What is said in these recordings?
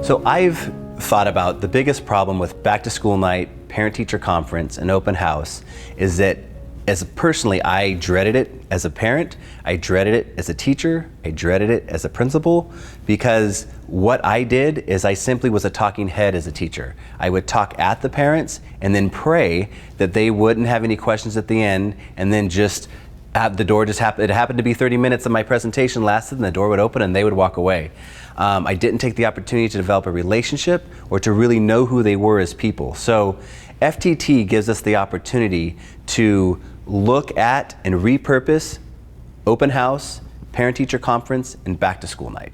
So I've thought about the biggest problem with back to school night, parent-teacher conference, and open house is that personally, I dreaded it as a parent, I dreaded it as a teacher, I dreaded it as a principal, because what I did is I simply was a talking head as a teacher. I would talk at the parents and then pray that they wouldn't have any questions at the end, and then just have the door it happened to be 30 minutes of my presentation lasted, and the door would open and they would walk away. I didn't take the opportunity to develop a relationship or to really know who they were as people. So FTT gives us the opportunity to look at and repurpose open house, parent-teacher conference, and back-to-school night.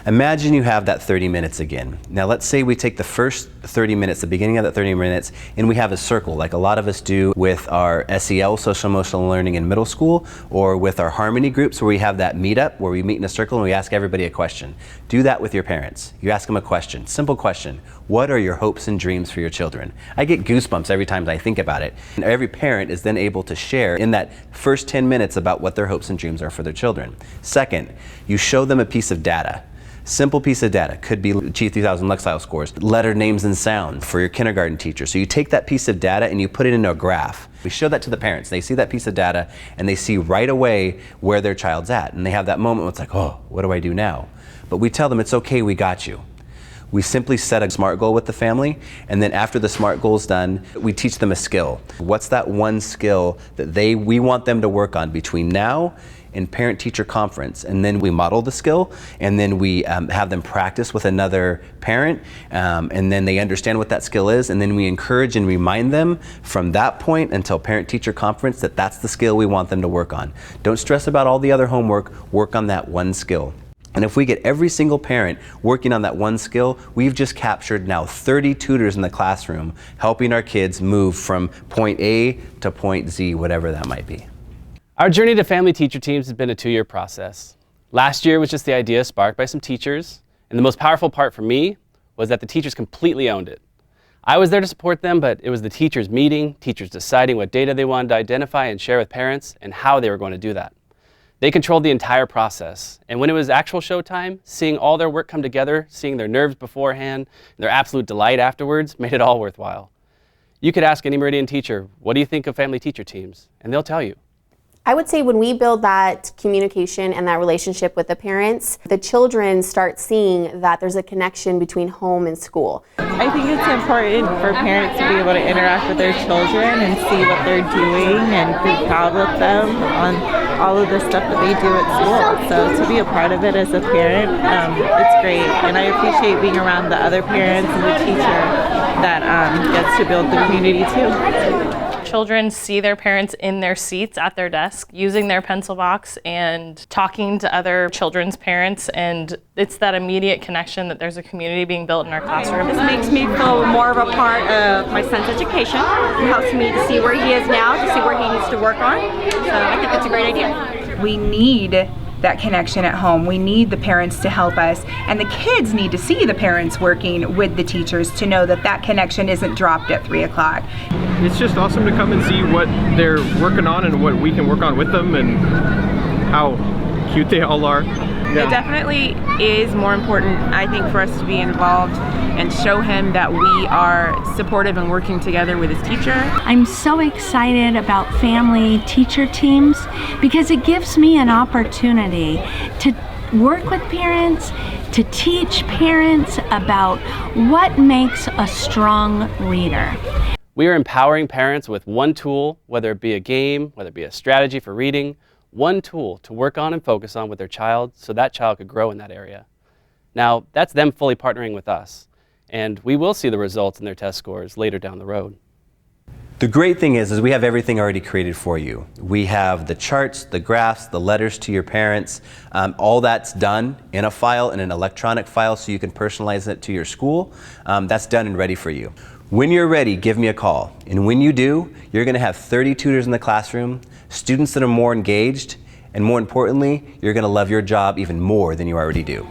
Imagine you have that 30 minutes again. Now let's say we take the first 30 minutes, the beginning of that 30 minutes, and we have a circle like a lot of us do with our SEL, social emotional learning in middle school, or with our Harmony groups where we have that meetup where we meet in a circle and we ask everybody a question. Do that with your parents. You ask them a question, simple question. What are your hopes and dreams for your children? I get goosebumps every time I think about it. And every parent is then able to share in that first 10 minutes about what their hopes and dreams are for their children. Second, you show them a piece of data. Simple piece of data, could be Chief 3000 Lexile scores, letter names and sounds for your kindergarten teacher. So you take that piece of data and you put it into a graph. We show that to the parents. They see that piece of data and they see right away where their child's at. And they have that moment where it's like, oh, what do I do now? But we tell them it's okay, we got you. We simply set a SMART goal with the family, and then after the SMART goal is done, we teach them a skill. What's that one skill that we want them to work on between now and parent-teacher conference? And then we model the skill, and then we have them practice with another parent, and then they understand what that skill is, and then we encourage and remind them from that point until parent-teacher conference that that's the skill we want them to work on. Don't stress about all the other homework, work on that one skill. And if we get every single parent working on that one skill, we've just captured now 30 tutors in the classroom helping our kids move from point A to point Z, whatever that might be. Our journey to family teacher teams has been a 2-year process. Last year was just the idea sparked by some teachers, and the most powerful part for me was that the teachers completely owned it. I was there to support them, but it was the teachers meeting, teachers deciding what data they wanted to identify and share with parents, and how they were going to do that. They controlled the entire process, and when it was actual showtime, seeing all their work come together, seeing their nerves beforehand, and their absolute delight afterwards made it all worthwhile. You could ask any Meridian teacher, what do you think of family teacher teams? And they'll tell you. I would say when we build that communication and that relationship with the parents, the children start seeing that there's a connection between home and school. I think it's important for parents to be able to interact with their children and see what they're doing and be proud with them on all of the stuff that they do at school. So to be a part of it as a parent, it's great. And I appreciate being around the other parents and the teacher that gets to build the community too. Children see their parents in their seats at their desk, using their pencil box and talking to other children's parents, and it's that immediate connection that there's a community being built in our classroom. This makes me feel more of a part of my son's education. It helps me to see where he is now, to see where he needs to work on. So I think that's a great idea. We need that connection at home. We need the parents to help us, and the kids need to see the parents working with the teachers to know that that connection isn't dropped at 3 o'clock. It's just awesome to come and see what they're working on and what we can work on with them and how cute they all are. Yeah. It definitely is more important, I think, for us to be involved and show him that we are supportive and working together with his teacher. I'm so excited about family teacher teams because it gives me an opportunity to work with parents, to teach parents about what makes a strong reader. We are empowering parents with one tool, whether it be a game, whether it be a strategy for reading, one tool to work on and focus on with their child so that child could grow in that area. Now, that's them fully partnering with us, and we will see the results in their test scores later down the road. The great thing is we have everything already created for you. We have the charts, the graphs, the letters to your parents. All that's done in a file, in an electronic file, so you can personalize it to your school. That's done and ready for you. When you're ready, give me a call. And when you do, you're going to have 30 tutors in the classroom, students that are more engaged, and more importantly, you're going to love your job even more than you already do.